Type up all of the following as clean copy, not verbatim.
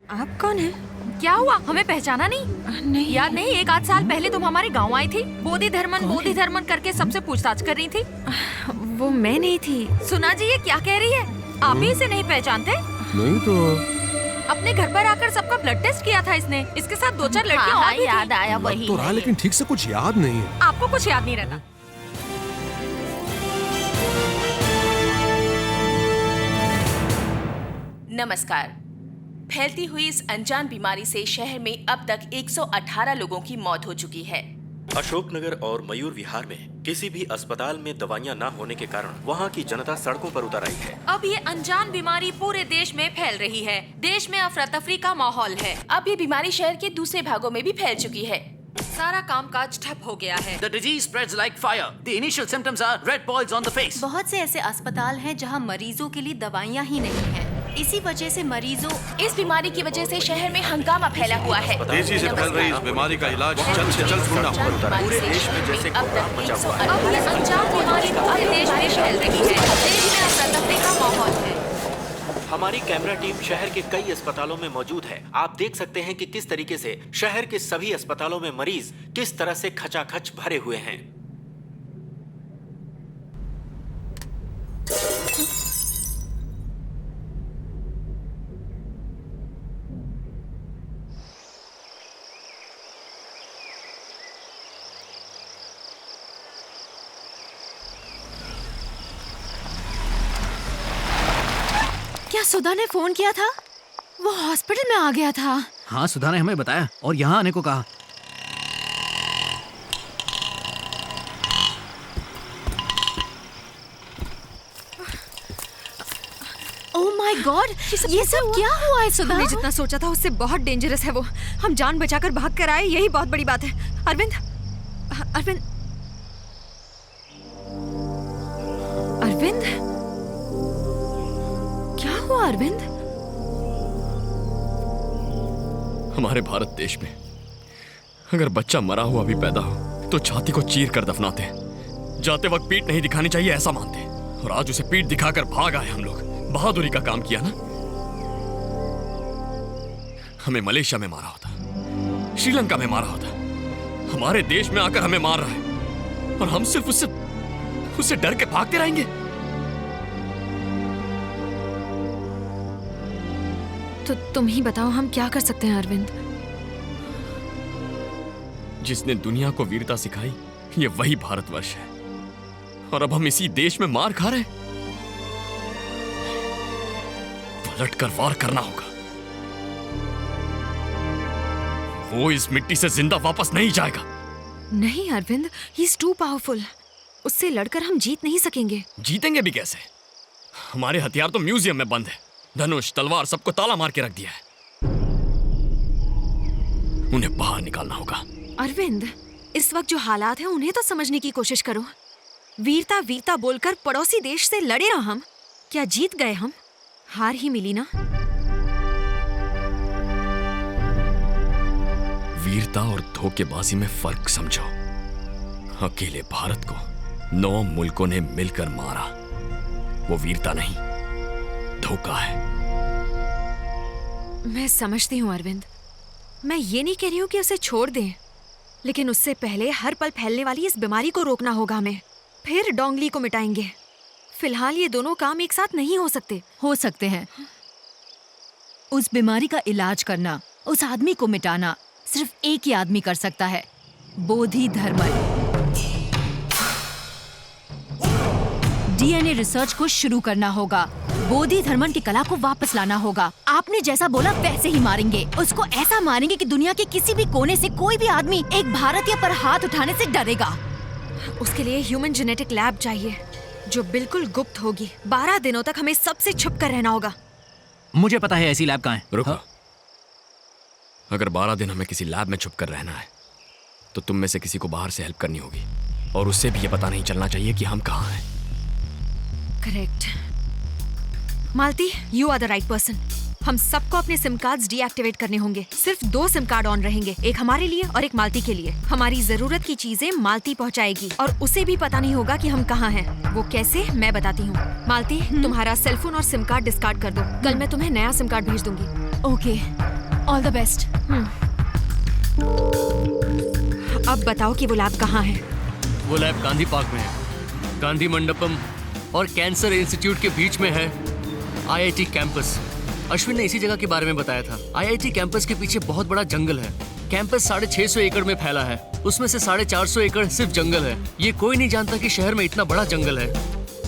आप कौन है? क्या हुआ, हमें पहचाना नहीं? नहीं। याद नहीं, 1 आध साल पहले तुम हमारे गांव आई थी, बोधी धर्मन करके सबसे पूछताछ कर रही थी। वो मैं नहीं थी। सुना जी, ये क्या कह रही है? आप ही इसे नहीं पहचानते? नहीं तो अपने घर पर आकर सबका ब्लड टेस्ट किया था इसने। इसके साथ 2-4 लड़कियां और भी याद थी। आया वही तो रहा, लेकिन ठीक से कुछ याद नहीं है। आपको कुछ याद नहीं रहता। नमस्कार। फैलती हुई इस अनजान बीमारी से शहर में अब तक 118 लोगों की मौत हो चुकी है। अशोकनगर और मयूर विहार में किसी भी अस्पताल में दवाइयां न होने के कारण वहां की जनता सड़कों पर उतर आई है। अब ये अनजान बीमारी पूरे देश में फैल रही है। देश में अफरा तफरी का माहौल है। अब ये बीमारी शहर के दूसरे भागों में भी फैल चुकी है। सारा कामकाज ठप हो गया है। The disease spreads like fire. The initial symptoms are red boils on the face. बहुत से ऐसे अस्पताल हैं जहां मरीजों के लिए दवाइयां ही नहीं हैं। इसी वजह से मरीजों इस बीमारी की वजह से शहर में हंगामा फैला हुआ है। तेजी से फैल रही इस बीमारी का इलाज जल्द से जल्द ढूंढना होगा। पूरे देश में जैसे अब कोहराम तक मचा हुआ है। अब ये अनजान बीमारी पूरे देश में फैल रही है। देश में अफरा तफरी का माहौल है। हमारी कैमरा टीम शहर के कई अस्पतालों में मौजूद है। आप देख सकते हैं कि किस तरीके से शहर के सभी अस्पतालों में मरीज किस तरह से खचाखच भरे हुए हैं। क्या सुधा ने फोन किया था? वो हॉस्पिटल में आ गया था। हाँ, सुधा ने हमें बताया और यहाँ आने को कहा। ओह माय गॉड, ये सब क्या हुआ है सुधा? हमने जितना सोचा था उससे बहुत डेंजरस है वो। हम जान बचाकर भाग कर आए, यही बहुत बड़ी बात है। अरविंद, अरविंद, अरविंद, क्या हुआ अरविंद? हमारे भारत देश में अगर बच्चा मरा हुआ भी पैदा हो तो छाती को चीर कर दफनाते हैं। जाते वक्त पीठ नहीं दिखानी चाहिए ऐसा मानते हैं। और आज उसे पीठ दिखाकर भाग आए हम लोग। बहादुरी का काम किया ना। हमें मलेशिया में मारा होता, श्रीलंका में मारा होता, हमारे देश में आकर हमें मार रहा है और हम सिर्फ उससे डर के भागते रहेंगे। तो तुम ही बताओ हम क्या कर सकते हैं अरविंद? जिसने दुनिया को वीरता सिखाई ये वही भारतवर्ष है और अब हम इसी देश में मार खा रहे हैं। पलट कर वार करना होगा। वो इस मिट्टी से जिंदा वापस नहीं जाएगा। नहीं Arvind, he is too powerful. उससे लड़कर हम जीत नहीं सकेंगे। जीतेंगे भी कैसे? हमारे हथियार तो म्यूजियम में बंद है। धनुष, तलवार सबको ताला मार के रख दिया है। उन्हें बाहर निकालना होगा। अरविंद, इस वक्त जो हालात हैं उन्हें तो समझने की कोशिश करो। वीरता वीरता बोलकर पड़ोसी देश से लड़े ना हम। क्या जीत गए हम? हार ही मिली ना। वीरता और धोखेबाजी में फर्क समझो। अकेले भारत को 9 मुल्कों ने मिलकर मारा। वो वीरता नहीं, धोखा है। मैं समझती हूँ अरविंद। मैं ये नहीं कह रही हूँ कि उसे छोड़ दें, लेकिन उससे पहले हर पल फैलने वाली इस बीमारी को रोकना होगा हमें। फिर डोंगली को मिटाएंगे। फिलहाल ये दोनों काम एक साथ नहीं हो सकते। हो सकते हैं। उस बीमारी का इलाज करना, उस आदमी को मिटाना सिर्फ एक ही आदमी कर सकता है, बोधी धर्मन। डीएनए रिसर्च को शुरू करना होगा। बोधी धर्मन की कला को वापस लाना होगा। आपने जैसा बोला वैसे ही मारेंगे। उसको ऐसा मारेंगे कि दुनिया के किसी भी कोने से कोई भी आदमी एक भारतीय पर हाथ उठाने से डरेगा। उसके लिए ह्यूमन जेनेटिक लैब चाहिए जो बिल्कुल गुप्त होगी। 12 दिनों तक हमें सबसे छुप कर रहना होगा। मुझे पता है ऐसी लैब कहाँ है। रुको। हाँ? अगर 12 दिन हमें किसी लैब में छुप कर रहना है तो तुम में से किसी को बाहर से हेल्प करनी होगी और उससे भी ये पता नहीं चलना चाहिए कि हम कहाँ हैं। Correct. Malti, you are the right person. हम सबको अपने सिम कार्ड्स डीएक्टिवेट करने होंगे। सिर्फ 2 सिम कार्ड ऑन रहेंगे, एक हमारे लिए और एक मालती के लिए। हमारी जरूरत की चीजें मालती पहुंचाएगी और उसे भी पता नहीं होगा कि हम कहाँ हैं। वो कैसे, मैं बताती हूँ। मालती, तुम्हारा सेलफोन और सिम कार्ड डिस्कार्ड कर दो। कल मैं तुम्हें नया सिम कार्ड भेज दूंगी। ओके। All the best. अब बताओ कि वो लैब कहाँ है? वो लैब गांधी पार्क में है, गांधी मंडपम और कैंसर इंस्टीट्यूट के बीच में है आईआईटी कैंपस। अश्विन ने इसी जगह के बारे में बताया था। आईआईटी कैंपस के पीछे बहुत बड़ा जंगल है। कैंपस 650 एकड़ में फैला है, उसमें से 450 एकड़ सिर्फ जंगल है। ये कोई नहीं जानता कि शहर में इतना बड़ा जंगल है।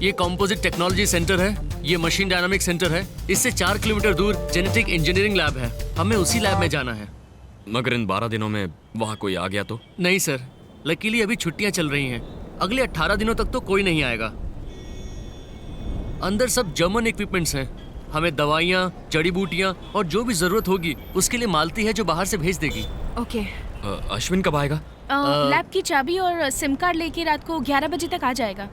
ये कंपोजिट टेक्नोलॉजी सेंटर है, ये मशीन डायनामिक सेंटर है। इससे 4 किलोमीटर दूर जेनेटिक इंजीनियरिंग लैब है। हमें उसी लैब में जाना है। मगर इन 12 दिनों में वहाँ कोई आ गया तो? नहीं सर, लकीली अभी छुट्टियां चल रही हैं। अगले 18 दिनों तक तो कोई नहीं आएगा। अंदर सब जर्मन इक्विपमेंट्स हैं। हमें दवाइयाँ, जड़ी बूटियाँ और जो भी जरूरत होगी उसके लिए मालती है जो बाहर से भेज देगी। ओके। अश्विन कब आएगा? लैब की चाबी और सिम कार्ड लेके रात को 11 बजे तक आ जाएगा।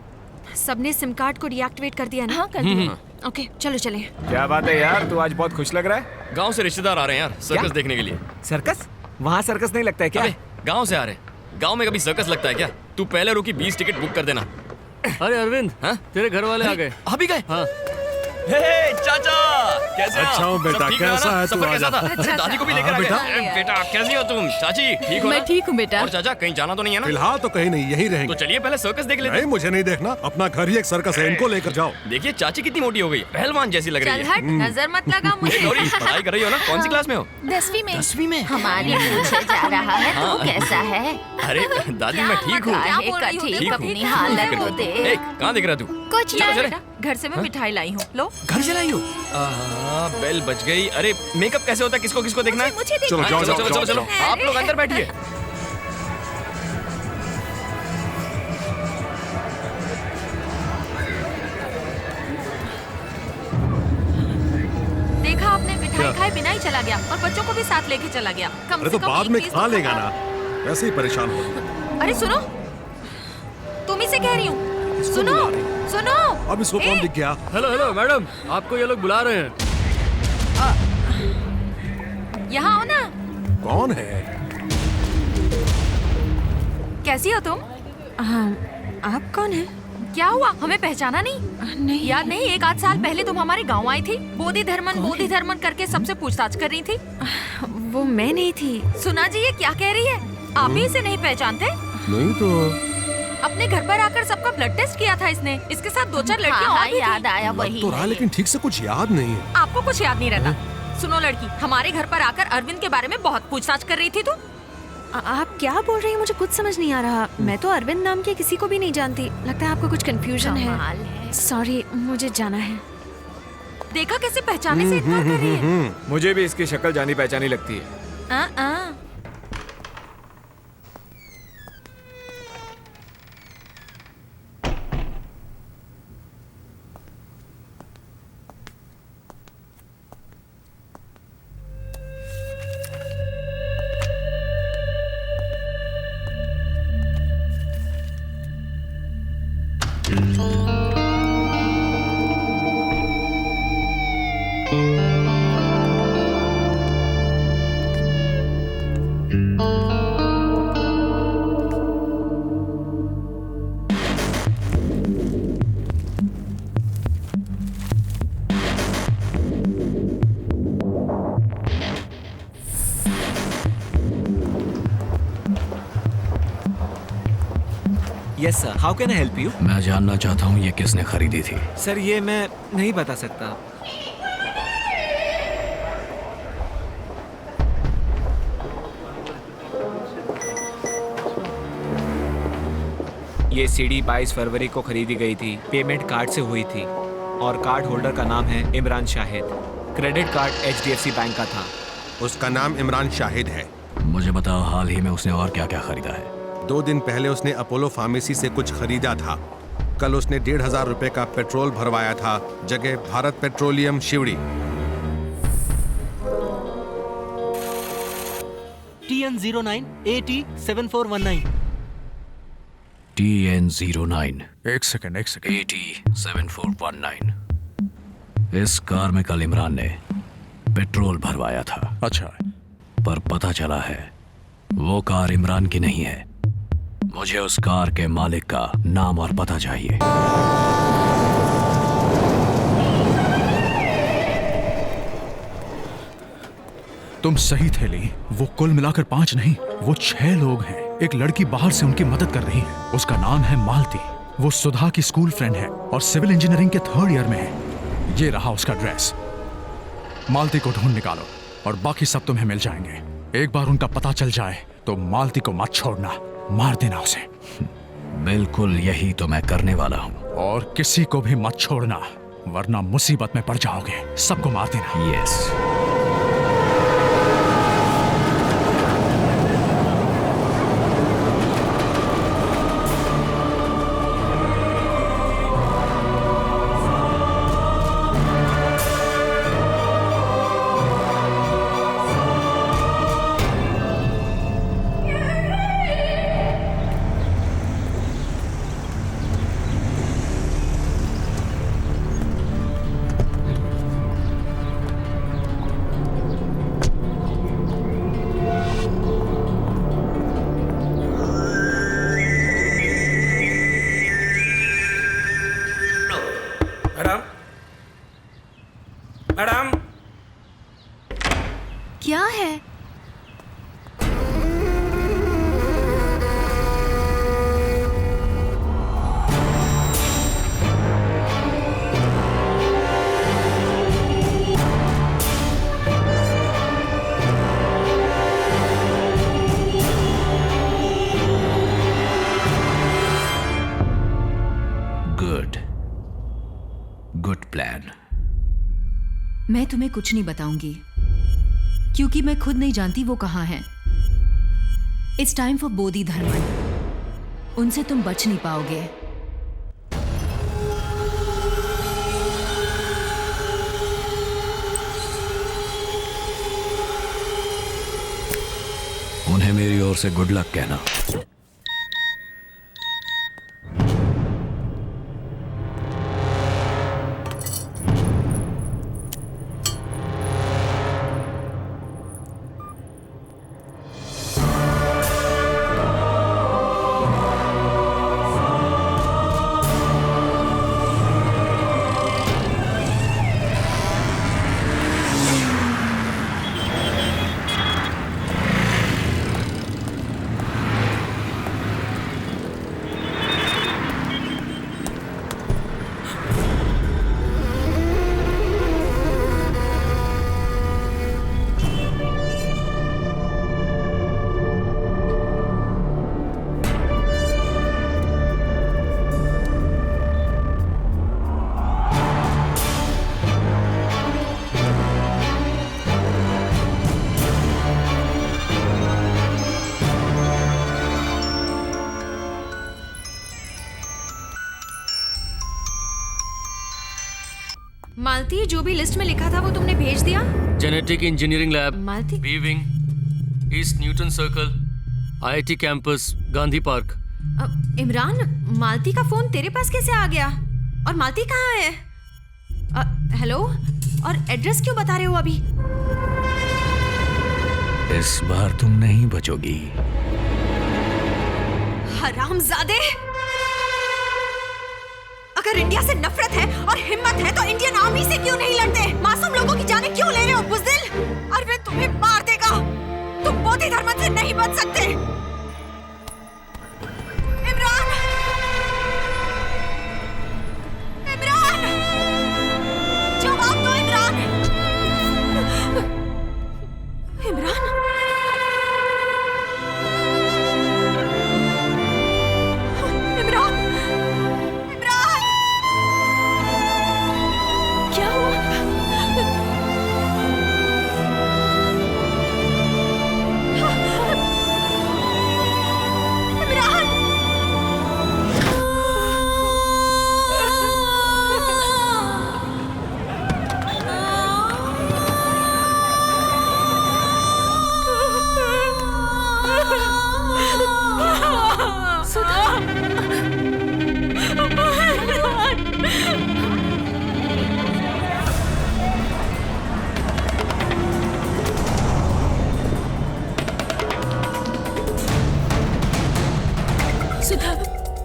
सबने सिम कार्ड को डीएक्टिवेट कर दिया ना? हाँ, कर दिया। ओके, चलो चलें। क्या बात है यार, तू आज बहुत खुश लग रहा है। गांव से रिश्तेदार आ रहे हैं यार, सर्कस देखने के लिए। सर्कस? वहाँ सर्कस नहीं लगता है क्या? गांव से आ रहे हैं। गांव में कभी सर्कस लगता है क्या? तू पहले रुकी 20 टिकट बुक कर देना। अरे अरविंद, हाँ? तेरे घर वाले आ गए। अभी गए? हाँ। हे चाचा, कैसे हो? अच्छा हूँ बेटा, सब ठीक रहा कैसा ना? है तू? सफर कैसा आजा। था? अरे दादी को भी लेकर आ हाँ, गए। बेटा। अरे बेटा, कैसी हो तुम? चाची ठीक हो ना? मैं ठीक हूँ बेटा। और चाचा कहीं जाना तो नहीं है ना? फिलहाल तो कहीं नहीं, यही तो रहेंगे। चलिए पहले सर्कस देख लेते नहीं, हैं। मुझे नहीं देखना, अपना घर ही एक सर्कस है, इनको लेकर जाओ। देखिए चाची कितनी मोटी हो गई, पहलवान जैसी लग रही चल है। हट, नजर मत लगा मुझे। ए, गौरी, पढ़ाई कर रही हो ना? कौन सी क्लास में हो? 10वीं में। 10वीं में? हमारी पूछे जा रहा है तू कैसा है? अरे दादी मैं ठीक हूँ। क्या बोल रही हो? ठीक देख हूँ। अपनी हालत को ए, देख। कहाँ दिख रहा तू? कुछ चलो, नहीं चले। बेटा, घर से मैं मिठाई लाई हूँ, लो। घर से लाई हो? बेल बज गई। अरे मेकअप कैसे होता है? किसको किसको देखना है? मुझे चलो, हाँ, जाओ, चलो जाओ, चलो चलो जाओ, चलो। आप लोग अंदर बैठिए। देखा आपने, मिठाई खाए बिना ही चला गया और बच्चों को भी साथ लेके चला गया। कम अरे से तो कम बाद एक में पीस खा तो लेगा खाया। ना, वैसे ही परेशान हो। अरे सुनो, तुम ही से कह रही हूँ। सुनो बुला रही? सुनो। अब इसको कौन दिख गया? हेलो हेलो मैडम, आपको ये लोग बुला रहे हैं। यहाँ आओ ना। कौन है? कैसी हो तुम? हाँ, आप कौन हैं? क्या हुआ, हमें पहचाना नहीं? नहीं। याद नहीं, 1 आध साल पहले तुम हमारे गांव आई थी। बोधी धर्मन करके सबसे पूछताछ कर रही थी। वो मैं नहीं थी। सुना जी, ये क्या कह रही है? आप ही इसे नहीं पहचानते? नहीं तो। अपने घर पर आकर सबका ब्लड टेस्ट किया था इसने। इसके साथ 2-4 लड़कियां और भी याद आया लग तो रहा, लेकिन ठीक से कुछ याद नहीं है। आपको कुछ याद नहीं रहता। सुनो लड़की, हमारे घर पर आकर अरविंद के बारे में बहुत पूछताछ कर रही थी तू। आप क्या बोल रही हैं? मुझे कुछ समझ नहीं आ रहा। मैं तो अरविंद नाम के किसी को भी नहीं जानती। लगता है आपको कुछ कंफ्यूजन है। सॉरी, मुझे जाना है। देखा कैसे पहचाने से इनकार कर रही है। मुझे भी इसकी शक्ल जानी पहचानी लगती है। Yes sir, how can I help you? मैं जानना चाहता हूँ ये किसने खरीदी थी। सर ये मैं नहीं बता सकता। ये सीडी 22 फरवरी को खरीदी गई थी। पेमेंट कार्ड से हुई थी और कार्ड होल्डर का नाम है Imran Shahid. Credit card HDFC bank का था। उसका नाम इमरान शाहिद है। मुझे बताओ, हाल ही में उसने और क्या क्या खरीदा है? 2 दिन पहले उसने अपोलो फार्मेसी से कुछ खरीदा था। कल उसने 1,500 रुपए का पेट्रोल भरवाया था, जगह Bharat petroleum Sewri. TN09 AT7419। TN09 एक सेकंड AT7419। इस कार में कल इमरान ने पेट्रोल भरवाया था। अच्छा, पर पता चला है वो कार इमरान की नहीं है। मुझे उस कार के मालिक का नाम और पता चाहिए। तुम सही थे ली, वो कुल मिलाकर 5 नहीं, वो 6 लोग हैं। एक लड़की बाहर से उनकी मदद कर रही है, उसका नाम है मालती। वो सुधा की स्कूल फ्रेंड है और सिविल इंजीनियरिंग के 3rd ईयर में है। ये रहा उसका ड्रेस। मालती को ढूंढ निकालो और बाकी सब तुम्हें मिल जाएंगे। एक बार उनका पता चल जाए तो मालती को मत छोड़ना, मार देना उसे। बिल्कुल यही तो मैं करने वाला हूँ। और किसी को भी मत छोड़ना, वरना मुसीबत में पड़ जाओगे। सबको मार देना। यस। मैडम, क्या है? Good plan. मैं तुम्हें कुछ नहीं बताऊंगी क्योंकि मैं खुद नहीं जानती वो कहाँ हैं। It's time for Bodhi Dharman. उनसे तुम बच नहीं पाओगे। उन्हें मेरी ओर से गुड लक कहना। मालती, जो भी लिस्ट में लिखा था वो तुमने भेज दिया? Genetic engineering lab, Malti, B wing, East Newton circle, IIT campus, Gandhi park. Imran, Malti का फोन तेरे पास कैसे आ गया? और मालती कहाँ है? हेलो, और एड्रेस क्यों बता रहे हो अभी? इस बार तुम नहीं बचोगी। हरामजादे! अगर इंडिया से नफरत है और हिम्मत है तो इंडियन आर्मी से क्यों नहीं लड़ते? मासूम लोगों की जानें क्यों ले रहे हो बुज़दिल? और वे तुम्हें मार देगा। तुम बोधी धर्म से नहीं बच सकते। इमरान! इमरान! जवाब दो Imran! Imran!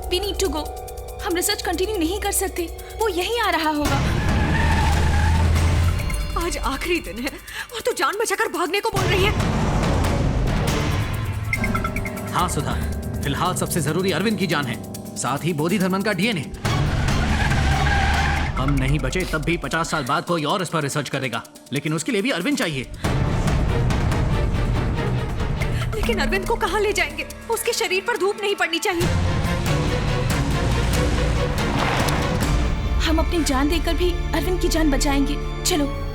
We need to go. हम रिसर्च कंटिन्यू नहीं कर सकते। वो यहीं आ रहा होगा। आ आज आखिरी दिन है और तू जान बचाकर भागने को बोल रही है। हाँ सुधा, फिलहाल सबसे जरूरी अरविंद की जान है, साथ ही बोधि धर्मन का डीएनए। हम नहीं बचे तब भी 50 साल बाद कोई और इस पर रिसर्च करेगा, लेकिन उसके लिए भी अरविंद चाहिए। लेकिन अरविंद को कहाँ ले जाएंगे? उसके शरीर पर धूप नहीं पड़नी चाहिए। हम अपनी जान देकर भी अरविंद की जान बचाएंगे। चलो।